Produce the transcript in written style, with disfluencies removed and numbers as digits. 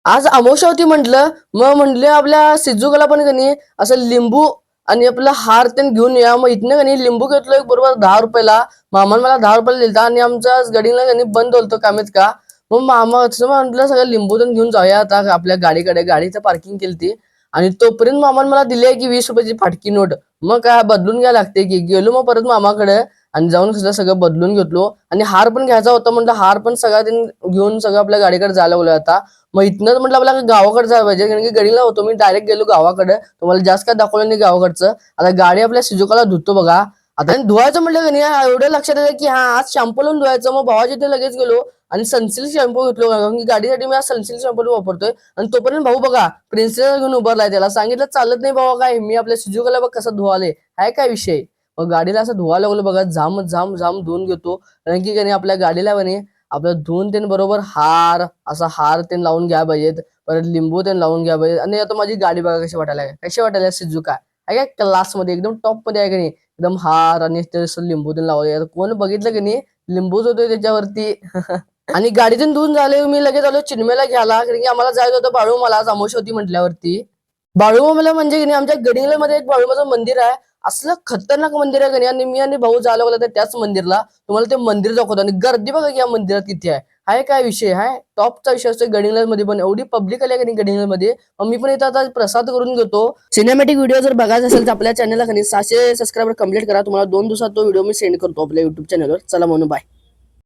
आज अमावस्या होती म्हटलं, मग म्हटले आपल्या सिज्जूला पण कणी असं लिंबू आणि आपला हार ते घेऊन या. मग इथनं कणी लिंबू घेतलो एक बरोबर 10 रुपयाला. मामाने मला 10 रुपयाला दिलता आणि आमच्या गडीला कणी बंद होतं कामीत का. मग मामा असं म्हटलं सगळं लिंबू तेन घेऊन जाऊया आता आपल्या गाडीकडे. गाडीचं पार्किंग केलती आणि तोपर्यंत मामाने मला दिली की 20 रुपयाची फाटकी नोट. मग काय बदलून घ्यायला लागते की. गेलो मग परत मामाकडे आणि जाऊन सगळं बदलून घेतलो आणि हार पण घ्यायचा होता म्हटलं हार पण सगळा घेऊन सगळं आपल्या गाडीकडे जायला लागलो आता. मग इथनं म्हटलं आपल्याला गावाकडे जायला पाहिजे कारण की गडीला होतो मी डायरेक्ट गेलो गावाकडे. तुम्हाला जास्त काय दाखवलं नाही गावाकडचं. आता गाडी आपल्या सिजुकाला धुतो बघा. आता धुवायचं म्हटलं की नाही एवढं लक्षात आलं की आज शॅम्पू लावून धुवायचं. मग भावाच्या इथे लगेच गेलो आणि सनसिल्क शॅम्पू घेतलो कारण की गाडीसाठी मी आज सनसिल्क शॅम्पू वापरतोय. आणि तोपर्यंत भाऊ बघा प्रिन्सेस घेऊन उभारलाय. त्याला सांगितलं चालत नाही बाबा काय मी आपल्या सिजुकाला बघ कसं धुवाले आहे काय विषय. मग गाडीला असं धुवायला लागलो बघा झाम झाम झाम धुवून घेतो कारण की आपल्या गाडीला आपलं धुवून तेन बरोबर हार असा हार तेन लावून घ्या पाहिजेत. परत लिंबू तेन लावून घ्या पाहिजेत. आणि आता माझी गाडी बघा कशी वाटायला कशी वाटायला सिजुका आहे काय क्लास मध्ये एकदम टॉप मध्ये आहे की नाही. एकदम हार आणि ते लिंबू तेन लावले कोण बघितलं की नाही लिंबूच होतोय त्याच्यावरती. आणि गाडीतून धुवून झाले मी लगेच आलो चिन्मेला घ्यायला कारण की आम्हाला जायचं होतं बाळू मला आज अमावस्या होती म्हटल्यावरती. बाळूमामाला म्हणजे की नाही आमच्या गडिंगलमध्ये एक बाळूमामाचं मंदिर आहे. असलं खतरनाक मंदिर आहे की नाही आणि मी आणि भाऊ जायला लागलो त्याच मंदिरला. तुम्हाला ते मंदिर दाखवतो आणि गर्दी बघा की या मंदिरात किती आहे. हाय काय विषय हाय टॉपचा विषय असतो गडिंग्लजमध्ये पण एवढी पब्लिक आली आहे की नाही गडिंग्लजमध्ये. मग मी पण इथं आता प्रसाद करून घेतो. सिनेमॅटिक व्हिडिओ जर बघायचा असेल तर आपल्या चॅनलला 600 सबस्क्रायबर कंप्लीट करा. तुम्हाला 2 दिवसात तो व्हिडिओ मी सेंड करतो आपल्या युट्यूब चॅनलवर. चला म्हणून बाय.